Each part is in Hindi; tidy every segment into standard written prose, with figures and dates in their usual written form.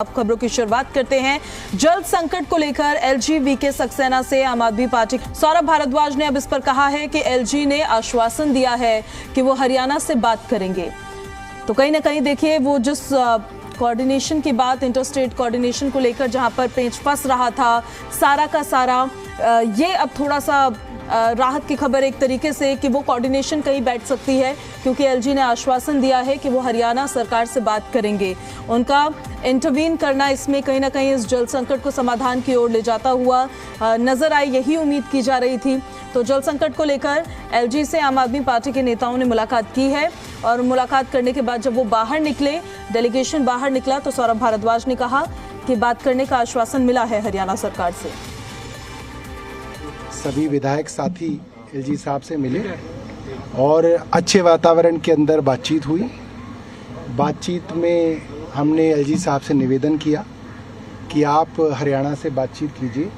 अब खबरों की शुरुआत करते हैं। जल संकट को लेकर एलजी वीके सक्सेना से आम आदमी पार्टी सौरभ भारद्वाज ने अब इस पर कहा है कि एलजी ने आश्वासन दिया है कि वो हरियाणा से बात करेंगे। तो कहीं ना कहीं देखिए वो जिस कोऑर्डिनेशन की बात, इंटरस्टेट कोऑर्डिनेशन को लेकर जहां पर पेंच फंस रहा था सारा का सारा, ये अब थोड़ा सा राहत की खबर एक तरीके से कि वो कोऑर्डिनेशन कहीं बैठ सकती है, क्योंकि एलजी ने आश्वासन दिया है कि वो हरियाणा सरकार से बात करेंगे। उनका इंटरवीन करना इसमें कहीं ना कहीं इस जल संकट को समाधान की ओर ले जाता हुआ नजर आए, यही उम्मीद की जा रही थी। तो जल संकट को लेकर एलजी से आम आदमी पार्टी के नेताओं ने मुलाकात की है और मुलाकात करने के बाद जब वो बाहर निकले, डेलीगेशन बाहर निकला, तो सौरभ भारद्वाज ने कहा कि बात करने का आश्वासन मिला है हरियाणा सरकार से। सभी विधायक साथी एलजी साहब से मिले और अच्छे वातावरण के अंदर बातचीत हुई। बातचीत में हमने एलजी साहब से निवेदन किया कि आप हरियाणा से बातचीत कीजिए।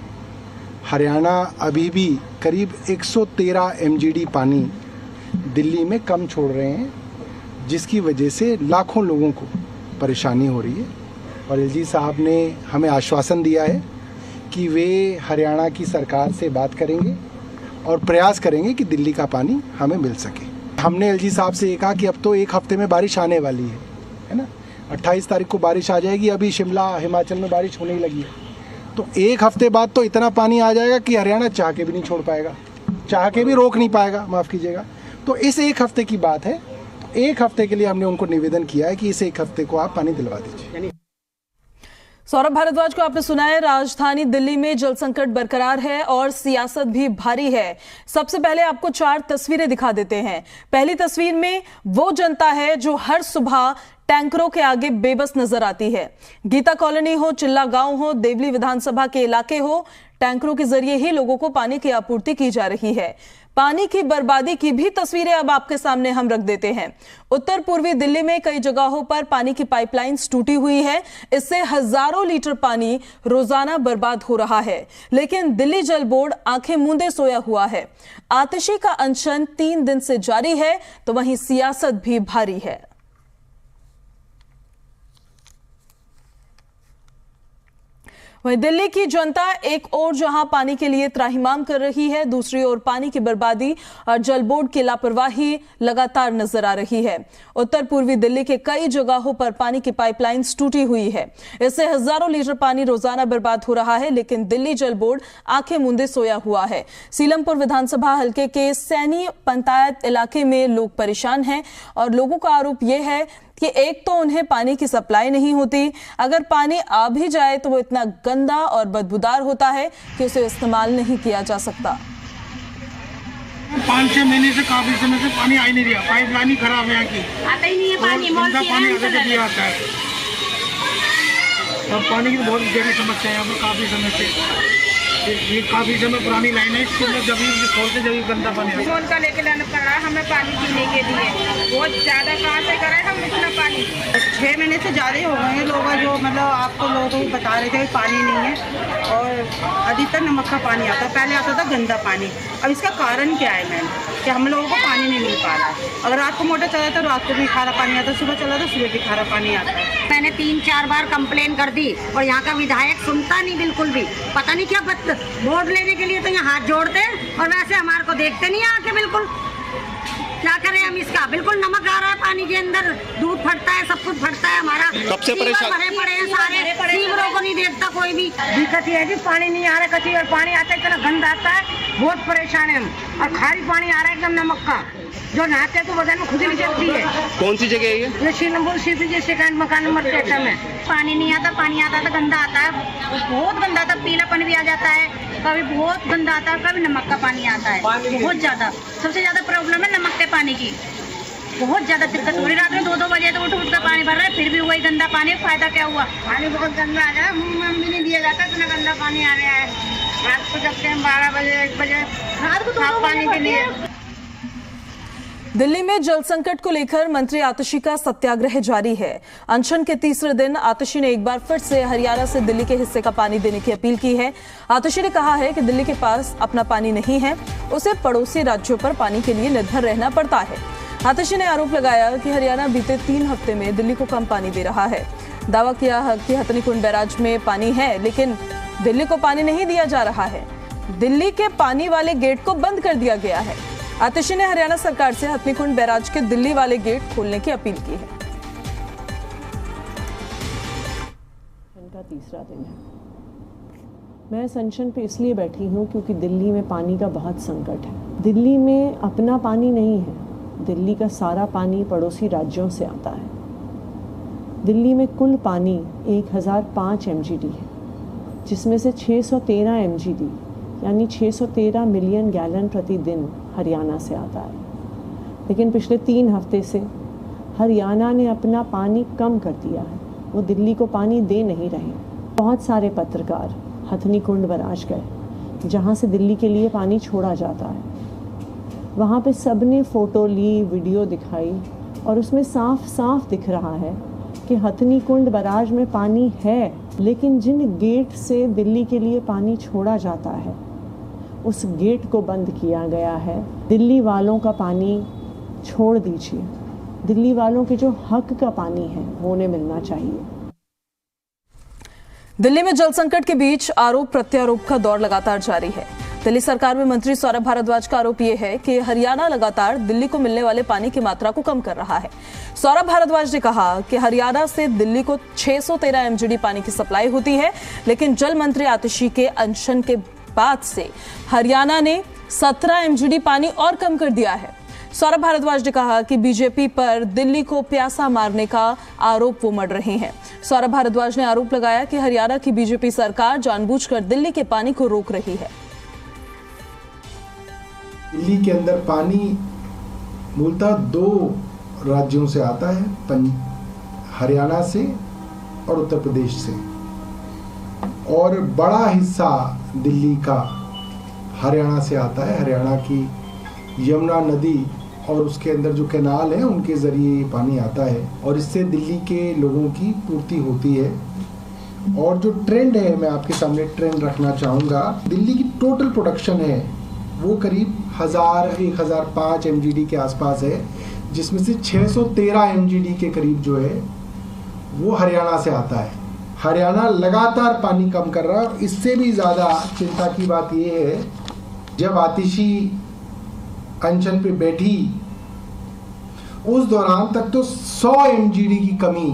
हरियाणा अभी भी करीब 113 एमजीडी पानी दिल्ली में कम छोड़ रहे हैं, जिसकी वजह से लाखों लोगों को परेशानी हो रही है। और एलजी साहब ने हमें आश्वासन दिया है कि वे हरियाणा की सरकार से बात करेंगे और प्रयास करेंगे कि दिल्ली का पानी हमें मिल सके। हमने एलजी साहब से ये कहा कि अब तो एक हफ्ते में बारिश आने वाली है ना, 28 तारीख को बारिश आ जाएगी। अभी शिमला हिमाचल में बारिश होने ही लगी है, तो एक हफ्ते बाद तो इतना पानी आ जाएगा कि हरियाणा चाह के भी नहीं छोड़ पाएगा, चाह के भी रोक नहीं पाएगा, माफ़ कीजिएगा। तो इस एक हफ्ते की बात है, एक हफ्ते के लिए हमने उनको निवेदन किया है कि इस एक हफ्ते को आप पानी दिलवा दीजिए। सौरभ भारद्वाज को आपने सुना है। राजधानी दिल्ली में जल संकट बरकरार है और सियासत भी भारी है। सबसे पहले आपको 4 तस्वीरें दिखा देते हैं। पहली तस्वीर में वो जनता है जो हर सुबह टैंकरों के आगे बेबस नजर आती है। गीता कॉलोनी हो, चिल्ला गांव हो, देवली विधानसभा के इलाके हो, टैंकरों के जरिए ही लोगों को पानी की आपूर्ति की जा रही है। पानी की बर्बादी की भी तस्वीरें अब आपके सामने हम रख देते हैं। उत्तर पूर्वी दिल्ली में कई जगहों पर पानी की पाइपलाइंस टूटी हुई है। इससे हजारों लीटर पानी रोजाना बर्बाद हो रहा है, लेकिन दिल्ली जल बोर्ड आंखें मूंदे सोया हुआ है। आतिशी का अनशन 3 दिन से जारी है, तो वहीं सियासत भी भारी है। वहीं दिल्ली की जनता एक ओर जहां पानी के लिए त्राहिमाम कर रही है, दूसरी ओर पानी की बर्बादी और जल बोर्ड की लापरवाही लगातार नजर आ रही है। उत्तर पूर्वी दिल्ली के कई जगहों पर पानी की पाइपलाइंस टूटी हुई है। इससे हजारों लीटर पानी रोजाना बर्बाद हो रहा है, लेकिन दिल्ली जल बोर्ड आंखें मूंदे सोया हुआ है। सीलमपुर विधानसभा हल्के के सैनी पंचायत इलाके में लोग परेशान हैं और लोगों का आरोप यह है कि एक तो उन्हें पानी की सप्लाई नहीं होती, अगर पानी आ भी जाए तो वो इतना गंदा और बदबूदार होता है कि उसे इस्तेमाल नहीं किया जा सकता। 5-6 महीने से काफी समय से पानी आ ही नहीं रहा, पाइपलाइन खराब है यहाँ की, आता ही नहीं है पानी, गंदा पानी आता है। और पानी की बहुत गहरी समस्या है यहाँ पर काफी समय से। ये काफी समय पुरानी लाइन है, इसके अंदर जब खोलते जब गंदा पानी आता है। फोन का लेके लाना पड़ रहा है हमें पानी पीने के लिए, बहुत ज्यादा कहाँ से करें हम इतना पानी। 6 महीने से ज़्यादा हो गए हैं लोग, जो मतलब आपको लोग बता रहे थे कि पानी नहीं है और अधिकतर नमक का पानी आता है। पहले आता था गंदा पानी। अब इसका कारण क्या है मैम, कि हम लोगों को पानी नहीं मिल पा रहा। अगर रात को मोटर चला तो रात को भी खारा पानी आता है, सुबह चला तो सुबह भी खारा पानी आता है। मैंने 3-4 बार कंप्लेन कर दी और यहाँ का विधायक सुनता नहीं बिल्कुल भी। पता नहीं क्या वोट लेने के लिए तो यहाँ हाथ जोड़ते हैं और वैसे हमारे को देखते नहीं आके बिल्कुल। क्या करें हम इसका, बिल्कुल नमक आ रहा है पानी के अंदर, दूध फटता है, सब कुछ फटता है हमारा। सबसे परेशान भरे पड़े हैं सारे, सीवरों को नहीं देखता कोई भी। दिक्कत ये है कि पानी नहीं आ रहा कभी, और पानी आता है इतना गंदा आता है, बहुत परेशान है हम। और खारी पानी आ रहा है एकदम नमक का, जो नहाते हैं तो बदन में खुद ही चलती है। कौन सी जगह है ये? सीलमपुर सीपीजी सेकंड मकान नंबर 6 में पानी नहीं आता, पानी आता तो गंदा आता है, बहुत गंदा आता, पीलापन भी आ जाता है, कभी बहुत गंदा आता है, कभी नमक का पानी आता है, बहुत ज्यादा। सबसे ज्यादा प्रॉब्लम है नमक के पानी की, बहुत ज्यादा दिक्कत हो रही। रात में 2-2 बजे तो उठ कर पानी भर रहा है, फिर भी वही गंदा पानी, फायदा क्या हुआ? पानी बहुत गंदा आ रहा है, मुँह में भी नहीं दिया जाता, इतना गंदा पानी आ रहा है। रात को जगते हैं 12 बजे 1 बजे रात को साफ पानी के लिए। दिल्ली में जल संकट को लेकर मंत्री आतिशी का सत्याग्रह जारी है। अनशन के तीसरे दिन आतिशी ने एक बार फिर से हरियाणा से दिल्ली के हिस्से का पानी देने की अपील की है। आतिशी ने कहा है कि दिल्ली के पास अपना पानी नहीं है, उसे पड़ोसी राज्यों पर पानी के लिए निर्भर रहना पड़ता है। आतिशी ने आरोप लगाया कि हरियाणा बीते 3 हफ्ते में दिल्ली को कम पानी दे रहा है। दावा किया कि हथनी कुंड बैराज में पानी है, लेकिन दिल्ली को पानी नहीं दिया जा रहा है। दिल्ली के पानी वाले गेट को बंद कर दिया गया है। आतिशी ने हरियाणा सरकार से हथनी कुंड बैराज के दिल्ली वाले गेट खोलने की अपील की है। का तीसरा दिन है। मैं सनशन पे इसलिए बैठी हूँ क्योंकि दिल्ली में पानी का बहुत संकट है। दिल्ली में अपना पानी नहीं है, दिल्ली का सारा पानी पड़ोसी राज्यों से आता है। दिल्ली में कुल पानी 1005 MGD है, जिसमें से 613 MGD यानी 613 मिलियन गैलन प्रतिदिन हरियाणा से आता है। लेकिन पिछले 3 हफ्ते से हरियाणा ने अपना पानी कम कर दिया है, वो दिल्ली को पानी दे नहीं रहे। बहुत सारे पत्रकार हथनी कुंड बैराज गए, जहाँ से दिल्ली के लिए पानी छोड़ा जाता है। वहाँ पे सबने फ़ोटो ली, वीडियो दिखाई और उसमें साफ साफ दिख रहा है कि हथनी कुंड बैराज में पानी है, लेकिन जिन गेट से दिल्ली के लिए पानी छोड़ा जाता है उस गेट को बंद किया गया है। दिल्ली वालों का पानी छोड़ दीजिए, दिल्ली वालों के जो हक का पानी है वो उन्हें मिलना चाहिए। दिल्ली में जल संकट के बीच आरोप प्रत्यारोप का दौर लगातार जारी है। दिल्ली सरकार में मंत्री सौरभ भारद्वाज का आरोप यह है कि हरियाणा लगातार दिल्ली को मिलने वाले पानी की मात्रा को कम कर रहा है। सौरभ भारद्वाज ने कहा कि हरियाणा से दिल्ली को 613 MGD पानी की सप्लाई होती है, लेकिन जल मंत्री आतिशी के अनशन के बाद से हरियाणा ने 17 MGD पानी और कम कर दिया है। सौरभ भारद्वाज ने कहा कि बीजेपी पर दिल्ली को प्यासा मारने का आरोप वो मढ़ रहे हैं। सौरभ भारद्वाज ने आरोप लगाया कि हरियाणा की बीजेपी सरकार जानबूझकर दिल्ली के पानी को रोक रही है। दिल्ली के अंदर पानी मूलतः 2 राज्यों से आता है, हरियाणा से और उत्तर प्रदेश से, और बड़ा हिस्सा दिल्ली का हरियाणा से आता है। हरियाणा की यमुना नदी और उसके अंदर जो कैनाल है उनके जरिए ये पानी आता है और इससे दिल्ली के लोगों की पूर्ति होती है। और जो ट्रेंड है, मैं आपके सामने ट्रेंड रखना चाहूँगा, दिल्ली की टोटल प्रोडक्शन है वो करीब 1005 MGD के आसपास है, जिसमें से 613 MGD के करीब जो है वो हरियाणा से आता है। हरियाणा लगातार पानी कम कर रहा है। और इससे भी ज़्यादा चिंता की बात ये है, जब आतिशी अनशन पे बैठी उस दौरान तक तो 100 MGD की कमी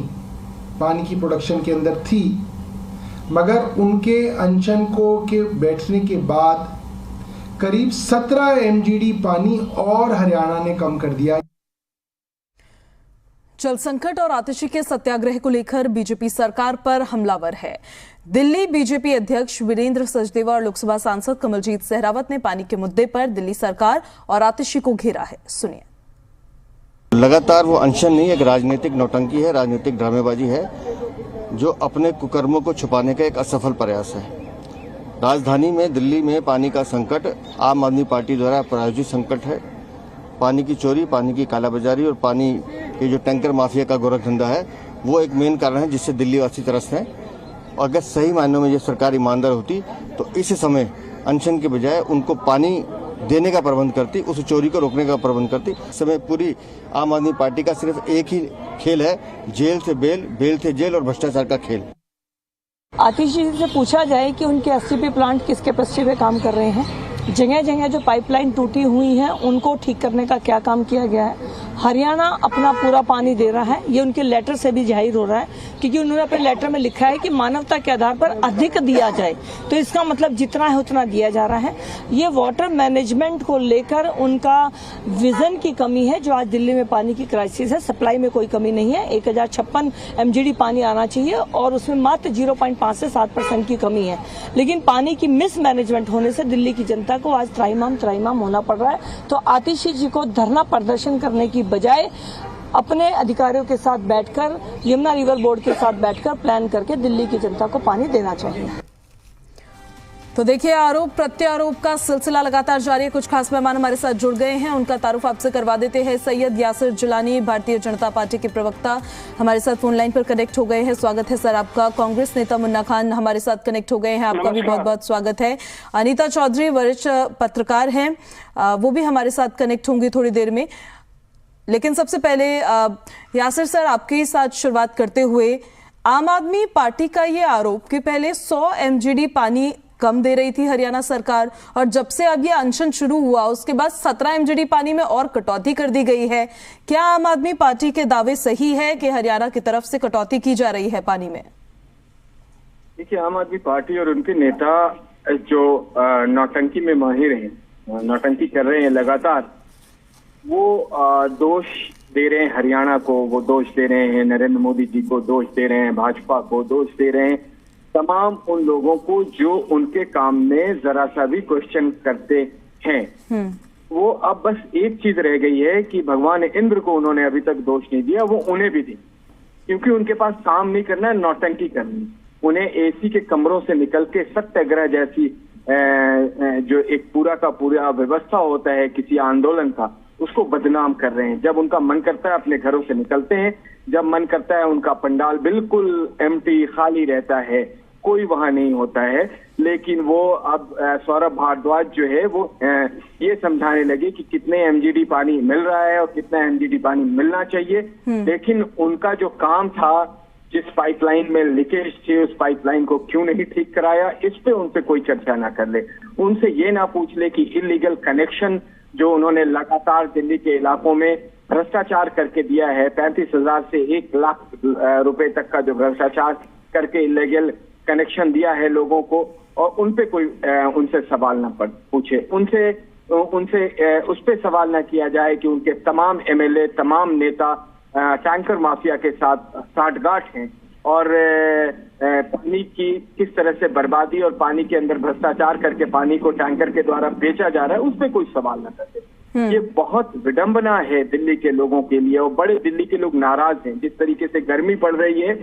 पानी की प्रोडक्शन के अंदर थी, मगर उनके अनशन को के बैठने के बाद करीब 17 MGD पानी और हरियाणा ने कम कर दिया। जल संकट और आतिशी के सत्याग्रह को लेकर बीजेपी सरकार पर हमलावर है। दिल्ली बीजेपी अध्यक्ष वीरेंद्र सचदेवा और लोकसभा सांसद कमलजीत सहरावत ने पानी के मुद्दे पर दिल्ली सरकार और आतिशी को घेरा है। सुनिए। लगातार वो अनशन नहीं, एक राजनीतिक नौटंकी है, राजनीतिक ड्रामेबाजी है, जो अपने कुकर्मों को छुपाने का एक असफल प्रयास है। राजधानी में दिल्ली में पानी का संकट आम आदमी पार्टी द्वारा प्रायोजित संकट है। पानी की चोरी, पानी की कालाबाजारी और पानी के जो टैंकर माफिया का गोरखधंधा है वो एक मेन कारण है जिससे दिल्ली वासी त्रस्त हैं। और अगर सही मायनों में ये सरकार ईमानदार होती तो इस समय अनशन के बजाय उनको पानी देने का प्रबंध करती, उस चोरी को रोकने का प्रबंध करती। इस समय पूरी आम आदमी पार्टी का सिर्फ एक ही खेल है, जेल से बेल, बेल से जेल और भ्रष्टाचार का खेल। आतिशी जी से पूछा जाए कि उनके एसटीपी प्लांट किस कैपेसिटी पे काम कर रहे हैं, जगह जगह जो पाइपलाइन टूटी हुई है उनको ठीक करने का क्या काम किया गया है। हरियाणा अपना पूरा पानी दे रहा है, ये उनके लेटर से भी जाहिर हो रहा है, क्योंकि उन्होंने अपने लेटर में लिखा है कि मानवता के आधार पर अधिक दिया जाए, तो इसका मतलब जितना है उतना दिया जा रहा है। ये वाटर मैनेजमेंट को लेकर उनका विजन की कमी है। जो आज दिल्ली में पानी की क्राइसिस है, सप्लाई में कोई कमी नहीं है। 1056 MGD पानी आना चाहिए और उसमें मात्र 0.5 से 7% की कमी है, लेकिन पानी की मिसमैनेजमेंट होने से दिल्ली की जनता को आज त्राहिमाम होना पड़ रहा है। तो आतिशी जी को धरना प्रदर्शन करने की बजाय अपने अधिकारियों के साथ बैठकर, यमुना रिवर बोर्ड के साथ बैठकर प्लान करके दिल्ली की जनता को पानी देना चाहिए। तो देखिए, आरोप प्रत्यारोप का सिलसिला लगातार जारी है। कुछ खास मेहमान हमारे साथ जुड़ गए हैं, उनका तारुफ आपसे करवा देते हैं। सैयद यासिर जिलानी, भारतीय जनता पार्टी के प्रवक्ता, हमारे साथ फोन लाइन पर कनेक्ट हो गए हैं। स्वागत है सर आपका। कांग्रेस नेता मुन्ना खान हमारे साथ कनेक्ट हो गए हैं, आपका भी बहुत बहुत स्वागत है। अनीता चौधरी वरिष्ठ पत्रकार हैं, वो भी हमारे साथ कनेक्ट होंगी थोड़ी देर में। लेकिन सबसे पहले यासिर सर, आपके साथ शुरुआत करते हुए, आम आदमी पार्टी का ये आरोप कि पहले 100 MGD पानी कम दे रही थी हरियाणा सरकार, और जब से अब ये अनशन शुरू हुआ उसके बाद 17 MGD पानी में और कटौती कर दी गई है। क्या आम आदमी पार्टी के दावे सही है कि हरियाणा की तरफ से कटौती की जा रही है पानी में? देखिए, आम आदमी पार्टी और उनके नेता जो नौटंकी में माहिर हैं, नौटंकी कर रहे हैं लगातार, वो दोष दे रहे हैं हरियाणा को, वो दोष दे रहे हैं नरेंद्र मोदी जी को, दोष दे रहे हैं भाजपा को, दोष दे रहे हैं तमाम उन लोगों को जो उनके काम में जरा सा भी क्वेश्चन करते हैं। वो अब बस एक चीज रह गई है कि भगवान इंद्र को उन्होंने अभी तक दोष नहीं दिया, वो उन्हें भी दी, क्योंकि उनके पास काम नहीं करना है, नौटंकी करनी। उन्हें एसी के कमरों से निकल के सत्याग्रह जैसी जो एक पूरा का पूरा व्यवस्था होता है किसी आंदोलन का, उसको बदनाम कर रहे हैं। जब उनका मन करता है अपने घरों से निकलते हैं, जब मन करता है उनका पंडाल बिल्कुल एम्प्टी खाली रहता है, कोई वहां नहीं होता है। लेकिन वो अब सौरभ भारद्वाज जो है वो ये समझाने लगे कि कितने MGD पानी मिल रहा है और कितना MGD पानी मिलना चाहिए। लेकिन उनका जो काम था, जिस पाइपलाइन में लीकेज थी, उस पाइपलाइन को क्यों नहीं ठीक कराया, इस पे उनसे कोई चर्चा ना कर ले। उनसे ये ना पूछ ले कि इलीगल कनेक्शन जो उन्होंने लगातार दिल्ली के इलाकों में भ्रष्टाचार करके दिया है, 35,000 से 1 लाख रुपए तक का जो भ्रष्टाचार करके इलीगल कनेक्शन दिया है लोगों को, और उन पे कोई उनसे सवाल ना पूछे, उनसे उस पे सवाल ना किया जाए कि उनके तमाम MLA, तमाम नेता टैंकर माफिया के साथ साठगांठ हैं और पानी की किस तरह से बर्बादी और पानी के अंदर भ्रष्टाचार करके पानी को टैंकर के द्वारा बेचा जा रहा है, उस पे कोई सवाल न करते। ये बहुत विडंबना है दिल्ली के लोगों के लिए, और बड़े दिल्ली के लोग नाराज हैं। जिस तरीके से गर्मी पड़ रही है,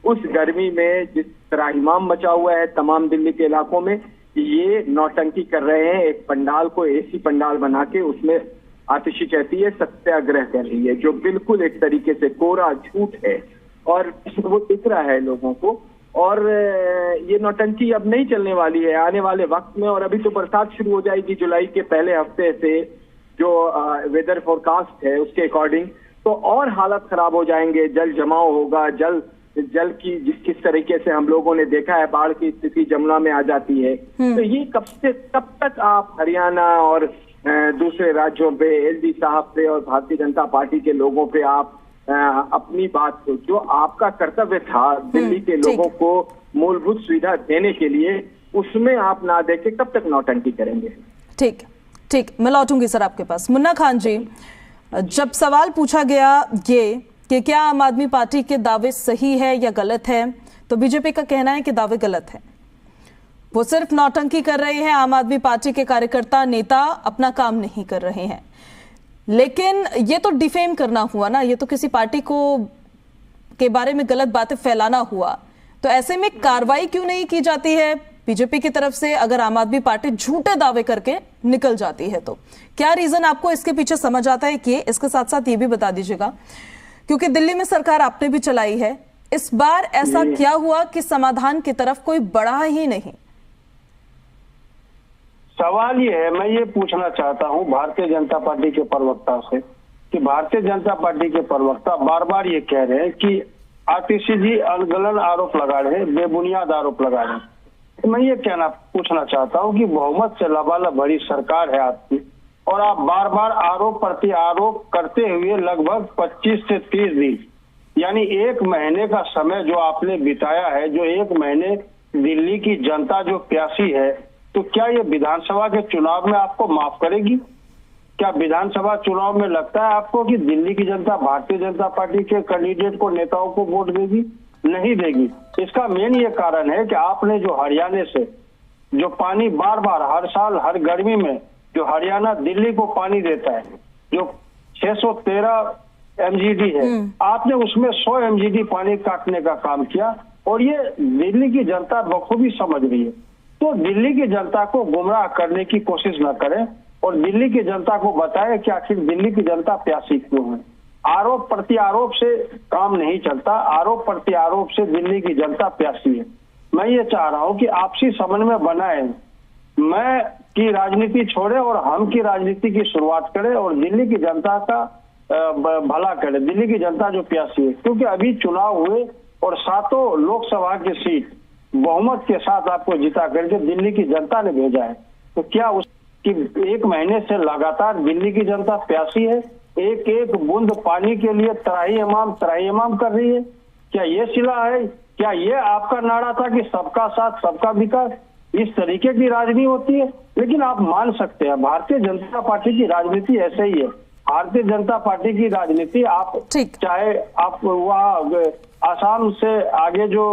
उस गर्मी में जिस तरह हिमाम मचा हुआ है तमाम दिल्ली के इलाकों में, ये नौटंकी कर रहे हैं। एक पंडाल को एसी पंडाल बना के उसमें आतिशी कहती है सत्याग्रह कर रही है, जो बिल्कुल एक तरीके से कोरा झूठ है, और वो दिख रहा है लोगों को। और ये नौटंकी अब नहीं चलने वाली है आने वाले वक्त में। और अभी तो बरसात शुरू हो जाएगी जुलाई के पहले हफ्ते से, जो वेदर फोरकास्ट है उसके अकॉर्डिंग, तो और हालत खराब हो जाएंगे। जल जमाव होगा, जल की किस तरीके से हम लोगों ने देखा है, बाढ़ की स्थिति जमुना में आ जाती है। तो ये कब तक आप हरियाणा और दूसरे राज्यों पे, LG साहब पे और भारतीय जनता पार्टी के लोगों पे आप अपनी बात को, जो आपका कर्तव्य था दिल्ली के लोगों को मूलभूत सुविधा देने के लिए, उसमें आप ना देके कब तक नौटंकी करेंगे? ठीक, मैं लौटूंगी सर आपके पास। मुन्ना खान जी, जब सवाल पूछा गया ये कि क्या आम आदमी पार्टी के दावे सही है या गलत है, तो बीजेपी का कहना है कि दावे गलत है, वो सिर्फ नौटंकी कर रहे हैं। आम आदमी पार्टी के कार्यकर्ता, नेता अपना काम नहीं कर रहे हैं। लेकिन ये तो डिफेम करना हुआ ना, ये तो किसी पार्टी को के बारे में गलत बातें फैलाना हुआ। तो ऐसे में कार्रवाई क्यों नहीं की जाती है बीजेपी की तरफ से, अगर आम आदमी पार्टी झूठे दावे करके निकल जाती है? तो क्या रीजन आपको इसके पीछे समझ आता है? कि इसके साथ साथ ये भी बता दीजिएगा, क्योंकि दिल्ली में सरकार आपने भी चलाई है, इस बार ऐसा क्या हुआ कि समाधान की तरफ कोई बढ़ा ही नहीं? सवाल ये है, मैं ये पूछना चाहता हूं भारतीय जनता पार्टी के प्रवक्ता से, कि भारतीय जनता पार्टी के प्रवक्ता बार बार ये कह रहे हैं कि आतिशी जी अनगलन आरोप लगा रहे हैं, बेबुनियाद आरोप लगा रहे हैं। तो मैं ये पूछना चाहता हूं कि बहुमत से लबालब भरी सरकार है आपकी, और आप बार बार आरोप प्रति आरोप करते हुए लगभग 25 से 30 दिन, यानी 1 महीने का समय जो आपने बिताया है, जो 1 महीने दिल्ली की जनता जो प्यासी है, तो क्या ये विधानसभा के चुनाव में आपको माफ करेगी? क्या विधानसभा चुनाव में लगता है आपको कि दिल्ली की जनता भारतीय जनता पार्टी के कैंडिडेट को, नेताओं को वोट देगी? नहीं देगी। इसका मेन ये कारण है कि आपने जो हरियाणा से जो पानी बार बार हर साल हर गर्मी में जो हरियाणा दिल्ली को पानी देता है, जो 613 MGD है, आपने उसमें 100 MGD पानी काटने का काम किया, और ये दिल्ली की जनता बखूबी समझ रही है। तो दिल्ली की जनता को गुमराह करने की कोशिश न करें, और दिल्ली की जनता को बताएं कि आखिर दिल्ली की जनता प्यासी क्यों है। आरोप प्रति आरोप से काम नहीं चलता, आरोप प्रति आरोप से दिल्ली की जनता प्यासी है। मैं ये चाह रहा हूं कि आपसी समन्वय बनाए, मैं की राजनीति छोड़े और हम की राजनीति की शुरुआत करें, और दिल्ली की जनता का भला करे, दिल्ली की जनता जो प्यासी है। क्योंकि अभी चुनाव हुए और 7 लोकसभा की सीट बहुमत के साथ आपको जिता करके दिल्ली की जनता ने भेजा है, तो क्या उसकी 1 महीने से लगातार दिल्ली की जनता प्यासी है? एक एक बूंद पानी के लिए त्राही इमाम कर रही है? क्या ये सिला है? क्या ये आपका नारा था कि सबका साथ सबका विकास? इस तरीके की राजनीति होती है। लेकिन आप मान सकते हैं भारतीय जनता पार्टी की राजनीति ऐसे ही है। भारतीय जनता पार्टी की राजनीति आप चाहे आप वहाँ आसाम से आगे जो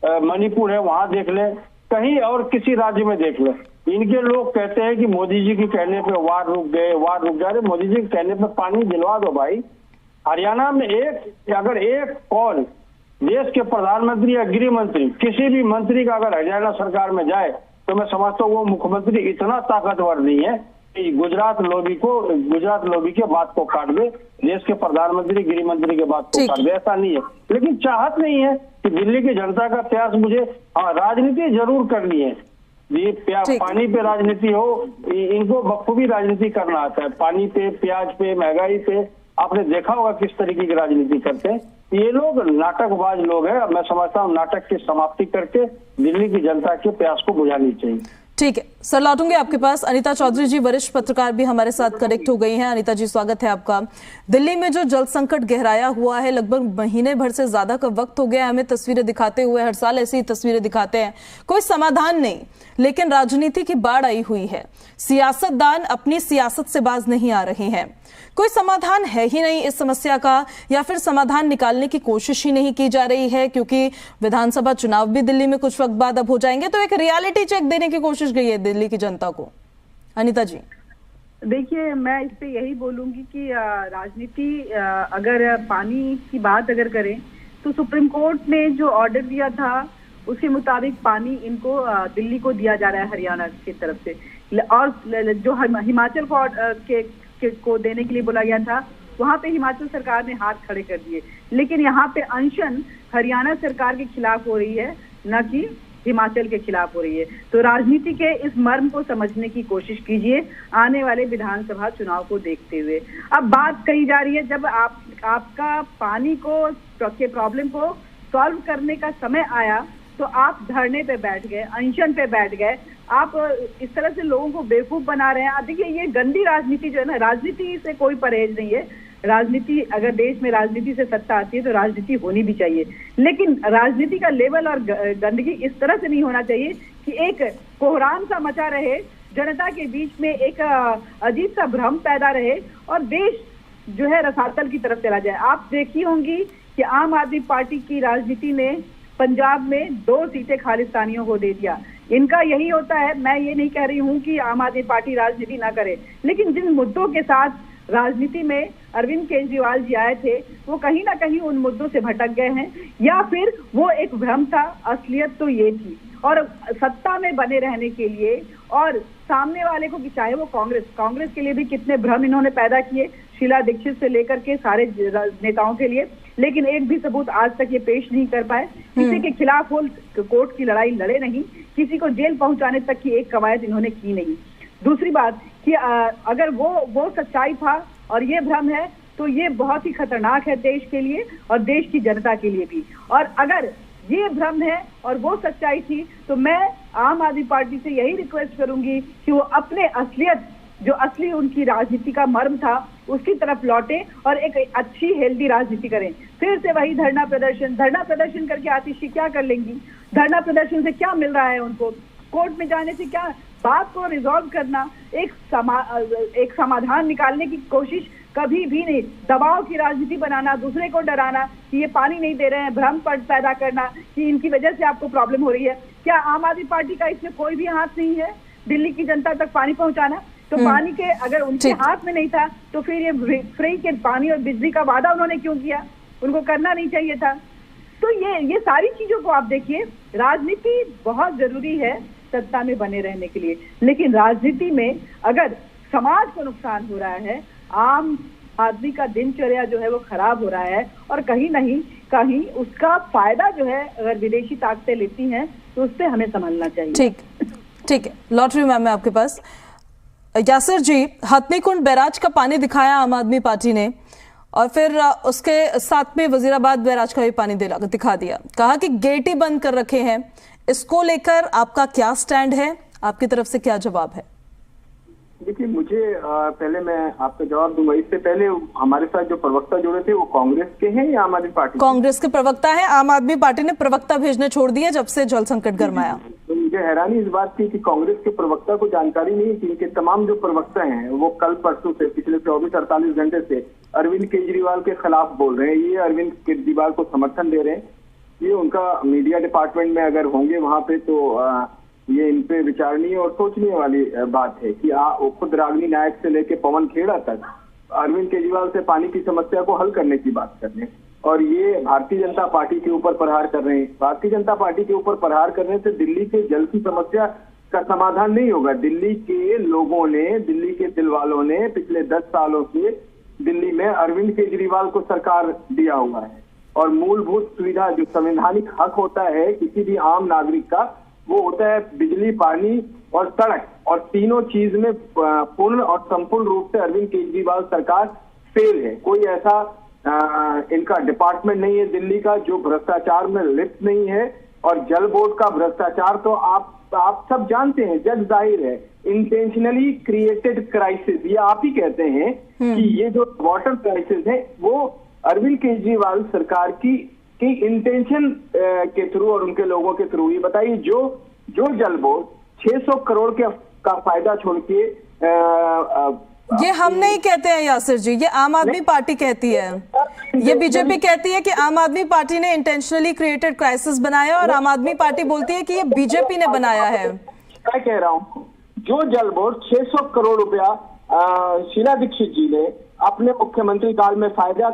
मणिपुर है वहां देख ले, कहीं और किसी राज्य में देख ले, इनके लोग कहते हैं कि मोदी जी के कहने पे वार रुक गए। अरे मोदी जी के कहने पे पानी दिलवा दो भाई। हरियाणा में अगर एक कौन देश के प्रधानमंत्री या गृह मंत्री किसी भी मंत्री का अगर हरियाणा सरकार में जाए तो मैं समझता हूँ वो मुख्यमंत्री इतना ताकतवर नहीं है कि गुजरात लॉबी के बात को काट दे, देश के प्रधानमंत्री गृह मंत्री के बात को काट दे। ऐसा नहीं है, लेकिन चाहत नहीं है कि दिल्ली की जनता का प्यास मुझे राजनीति जरूर करनी है। ये पानी पे राजनीति हो, इनको बखूबी राजनीति करना आता है। पानी पे, प्याज पे, महंगाई पे आपने देखा होगा किस तरीके की राजनीति करते हैं। ये लोग नाटकबाज लोग हैं। मैं समझता हूँ नाटक की समाप्ति करके दिल्ली की जनता के प्यास को बुझानी चाहिए। ठीक है सर, लौटूंगे आपके पास। अनीता चौधरी जी वरिष्ठ पत्रकार भी हमारे साथ कनेक्ट हो गई हैं। अनीता जी स्वागत है आपका। दिल्ली में जो जल संकट गहराया हुआ है, लगभग महीने भर से ज्यादा का वक्त हो गया हमें तस्वीरें दिखाते हुए, हर साल ऐसी ही तस्वीरें दिखाते हैं, कोई समाधान नहीं, लेकिन राजनीति की बाढ़ आई हुई है। सियासतदान अपनी सियासत से बाज नहीं आ रहे हैं। कोई समाधान है ही नहीं इस समस्या का, या फिर समाधान निकालने की कोशिश ही नहीं की जा रही है, क्योंकि विधानसभा चुनाव भी दिल्ली में कुछ वक्त बाद अब हो जाएंगे, तो एक रियलिटी चेक देने की कोशिश गई है दिल्ली की जनता को। अनीता जी देखिए, मैं इस पे यही बोलूंगी कि राजनीति अगर पानी की बात अगर करें तो सुप्रीम कोर्ट ने जो ऑर्डर दिया था उसके मुताबिक पानी इनको दिल्ली को दिया जा रहा है हरियाणा की तरफ से, और जो हिमाचल को देने के लिए बोला गया था वहां पे हिमाचल सरकार ने हाथ खड़े कर दिए। लेकिन यहाँ पे अनशन हरियाणा सरकार के खिलाफ हो रही है, न कि हिमाचल के खिलाफ हो रही है। तो राजनीति के इस मर्म को समझने की कोशिश कीजिए आने वाले विधानसभा चुनाव को देखते हुए। अब बात कही जा रही है जब आपका पानी के प्रॉब्लम को सॉल्व करने का समय आया तो आप धरने पे बैठ गए, अनशन पे बैठ गए। आप इस तरह से लोगों को बेवकूफ बना रहे हैं। देखिए, ये गंदी राजनीति जो है ना, राजनीति से कोई परहेज नहीं है। राजनीति, अगर देश में राजनीति से सत्ता आती है तो राजनीति होनी भी चाहिए, लेकिन राजनीति का लेवल और गंदगी इस तरह से नहीं होना चाहिए कि एक कोहराम सा मचा रहे, जनता के बीच में एक अजीब सा भ्रम पैदा रहे और देश जो है रसातल की तरफ चला जाए। आप देखी होंगी कि आम आदमी पार्टी की राजनीति ने पंजाब में 2 सीटें खालिस्तानियों को दे दिया। इनका यही होता है। मैं ये नहीं कह रही हूँ कि आम आदमी पार्टी राजनीति ना करे, लेकिन जिन मुद्दों के साथ राजनीति में अरविंद केजरीवाल जी आए थे वो कहीं ना कहीं उन मुद्दों से भटक गए हैं, या फिर वो एक भ्रम था। असलियत तो ये थी, और सत्ता में बने रहने के लिए और सामने वाले को, चाहे वो कांग्रेस के लिए भी कितने भ्रम इन्होंने पैदा किए, शीला दीक्षित से लेकर के सारे नेताओं के लिए, लेकिन एक भी सबूत आज तक ये पेश नहीं कर पाए। किसी के खिलाफ वो कोर्ट की लड़ाई लड़े नहीं, किसी को जेल पहुंचाने तक की एक कवायद इन्होंने की नहीं। दूसरी बात कि अगर वो सच्चाई था और ये भ्रम है तो ये बहुत ही खतरनाक है देश के लिए और देश की जनता के लिए भी। और अगर ये भ्रम है और वो सच्चाई थी तो मैं आम आदमी पार्टी से यही रिक्वेस्ट करूंगी कि वो अपने असलियत, जो असली उनकी राजनीति का मर्म था, उसकी तरफ लौटे और एक अच्छी हेल्दी राजनीति करें। फिर से वही धरना प्रदर्शन करके आतिशी क्या कर लेंगी? धरना प्रदर्शन से क्या मिल रहा है उनको? कोर्ट में जाने से क्या? बात को रिजॉल्व करना, एक समाधान निकालने की कोशिश कभी भी नहीं। दबाव की राजनीति बनाना, दूसरे को डराना कि ये पानी नहीं दे रहे हैं, भ्रम पैदा करना कि इनकी वजह से आपको प्रॉब्लम हो रही है। क्या आम आदमी पार्टी का इसमें कोई भी हाथ नहीं है दिल्ली की जनता तक पानी पहुंचाना? तो पानी के अगर उनके हाथ में नहीं था तो फिर ये फ्री के पानी और बिजली का वादा उन्होंने क्यों किया? उनको करना नहीं चाहिए था। तो ये सारी चीजों को आप देखिए, राजनीति बहुत जरूरी है सत्ता में बने रहने के लिए, लेकिन राजनीति में अगर समाज को नुकसान हो रहा है, आम आदमी का दिनचर्या जो है वो खराब हो रहा है और कहीं नहीं कहीं उसका फायदा जो है अगर विदेशी ताकतें लेती हैं तो उस पर हमें समझना चाहिए। ठीक है। लॉटरी मैम, मैं आपके पास। यासिर जी, हथनीकुंड बैराज का पानी दिखाया आम आदमी पार्टी ने और फिर उसके साथ में वजीराबाद बैराज का भी पानी दिखा दिया, कहा कि गेट ही बंद कर रखे हैं। इसको लेकर आपका क्या स्टैंड है, आपकी तरफ से क्या जवाब है? देखिए, मुझे पहले मैं आपका जवाब दूंगा। इससे पहले हमारे साथ जो प्रवक्ता जुड़े थे वो कांग्रेस के हैं या आम आदमी पार्टी? कांग्रेस के प्रवक्ता हैं। आम आदमी पार्टी ने प्रवक्ता भेजने छोड़ दिए जब से जल संकट गरमाया। तो मुझे हैरानी इस बात की कि कांग्रेस के प्रवक्ता को जानकारी नहीं है कि इनके तमाम जो प्रवक्ता हैं वो कल परसों से पिछले 24-48 घंटे से अरविंद केजरीवाल के खिलाफ बोल रहे हैं। ये अरविंद केजरीवाल को समर्थन दे रहे हैं। ये उनका मीडिया डिपार्टमेंट में अगर होंगे वहां पे तो ये इन पे विचारणीय और सोचने वाली बात है कि खुद रागिनी नायक से लेके पवन खेड़ा तक अरविंद केजरीवाल से पानी की समस्या को हल करने की बात कर रहे हैं और ये भारतीय जनता पार्टी के ऊपर प्रहार कर रहे हैं। भारतीय जनता पार्टी के ऊपर प्रहार करने से दिल्ली के जल की समस्या का समाधान नहीं होगा। दिल्ली के लोगों ने, दिल्ली के दिल वालों ने पिछले 10 सालों से दिल्ली में अरविंद केजरीवाल को सरकार दिया हुआ है और मूलभूत सुविधा जो संवैधानिक हक होता है किसी भी आम नागरिक का, वो होता है बिजली, पानी और सड़क, और तीनों चीज में पूर्ण और संपूर्ण रूप से अरविंद केजरीवाल सरकार फेल है। कोई ऐसा इनका डिपार्टमेंट नहीं है दिल्ली का जो भ्रष्टाचार में लिप्त नहीं है। और जल बोर्ड का भ्रष्टाचार तो आप सब जानते हैं, जग जाहिर है। इंटेंशनली क्रिएटेड क्राइसिस, ये आप ही कहते हैं कि ये जो वाटर क्राइसिस है वो अरविंद केजरीवाल सरकार की इंटेंशन के थ्रू और उनके लोगों के थ्रू। ये बताइए, जो जल बोर्ड 600 करोड़ का फायदा छोड़ के ये हम नहीं कहते हैं यासिर जी, ये आम आदमी पार्टी कहती है। ये बीजेपी कहती है कि आम आदमी पार्टी ने इंटेंशनली क्रिएटेड क्राइसिस बनाया और आम आदमी पार्टी बोलती है कि ये बीजेपी ने बनाया है। मैं कह रहा हूँ जो जल बोर्ड 600 करोड़ रुपया शीला दीक्षित जी ने अपने मुख्यमंत्री काल में फायदा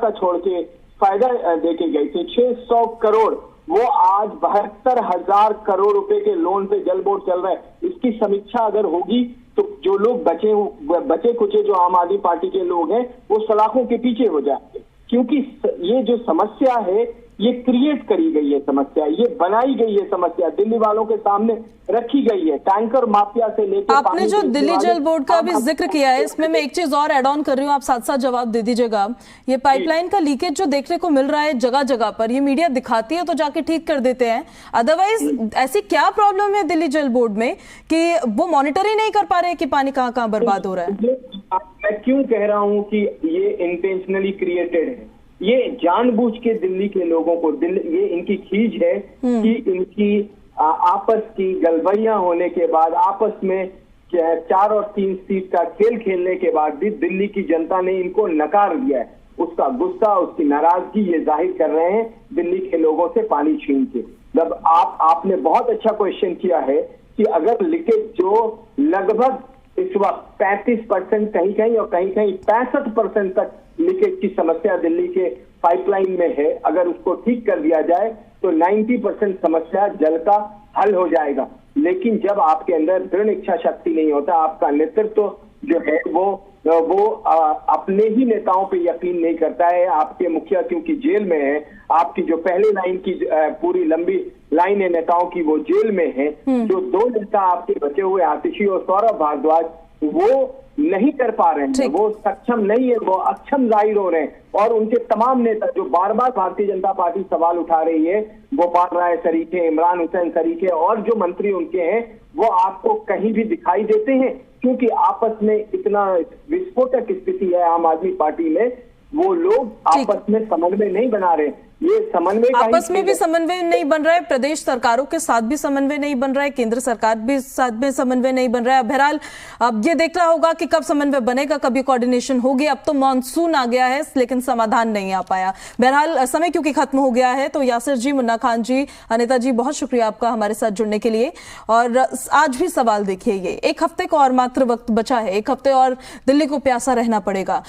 देके गए थे, 600 करोड़, वो आज 72,000 करोड़ रुपए के लोन पे जल बोर्ड चल रहा है। इसकी समीक्षा अगर होगी तो जो लोग बचे कुचे जो आम आदमी पार्टी के लोग हैं वो सलाखों के पीछे हो जाएंगे, क्योंकि ये जो समस्या है ये क्रिएट करी गई है समस्या, ये बनाई गई है समस्या, दिल्ली वालों के सामने रखी गई है। टैंकर माफिया से लेकर आपने जो दिल्ली जल बोर्ड का भी जिक्र किया है, इसमें मैं एक चीज और ऐड ऑन कर रही हूँ, आप साथ साथ जवाब दे दीजिएगा। ये पाइपलाइन का लीकेज जो देखने को मिल रहा है जगह जगह पर, ये मीडिया दिखाती है तो जाके ठीक कर देते हैं, अदरवाइज ऐसी क्या प्रॉब्लम है दिल्ली जल बोर्ड में कि वो मॉनिटर ही नहीं कर पा रहे कि पानी कहाँ कहाँ बर्बाद हो रहा है? मैं क्यों कह रहा हूँ कि ये इंटेंशनली क्रिएटेड है, ये जानबूझ के दिल्ली के लोगों को ये इनकी खींच है कि इनकी आपस की गलबैया होने के बाद, आपस में 4 और 3 सीट का खेल खेलने के बाद भी दिल्ली की जनता ने इनको नकार दिया है। उसका गुस्सा, उसकी नाराजगी ये जाहिर कर रहे हैं दिल्ली के लोगों से पानी छीन के। जब आपने बहुत अच्छा क्वेश्चन किया है कि अगर लीकेज जो लगभग इस वक्त 35% कहीं और कहीं 65% तक लीकेज की समस्या दिल्ली के पाइपलाइन में है, अगर उसको ठीक कर दिया जाए तो 90% समस्या जल का हल हो जाएगा। लेकिन जब आपके अंदर दृढ़ इच्छा शक्ति नहीं होता, आपका नेतृत्व जो है वो अपने ही नेताओं पे यकीन नहीं करता है, आपके मुखिया क्योंकि जेल में है, आपकी जो पहले लाइन की पूरी लंबी लाइन है नेताओं की वो जेल में है, जो 2 नेता आपके बचे हुए आतिशी और सौरभ भारद्वाज वो नहीं कर पा रहे हैं, वो सक्षम नहीं है, वो अक्षम जाहिर हो रहे हैं। और उनके तमाम नेता जो बार बार भारतीय जनता पार्टी सवाल उठा रही है, गोपाल राय शरीके, इमरान हुसैन शरीके और जो मंत्री उनके हैं, वो आपको कहीं भी दिखाई देते हैं, क्योंकि आपस में इतना विस्फोटक स्थिति है आम आदमी पार्टी में, वो लोग आपस में समन्वय नहीं बना रहे। ये समन्वय आपस में भी समन्वय नहीं बन रहा है, प्रदेश सरकारों के साथ भी समन्वय नहीं बन रहा है, केंद्र सरकार भी साथ में समन्वय नहीं बन रहा है। बहरहाल अब ये देखना होगा कि कब समन्वय बनेगा, कभी कोऑर्डिनेशन होगी। अब तो मानसून आ गया है लेकिन समाधान नहीं आ पाया। बहरहाल समय क्योंकि खत्म हो गया है, तो यासिर जी, मुन्ना खान जी, अनिता जी, बहुत शुक्रिया आपका हमारे साथ जुड़ने के लिए। और आज भी सवाल देखिए, ये 1 हफ्ते को और मात्र वक्त बचा है, 1 हफ्ते और दिल्ली को प्यासा रहना पड़ेगा।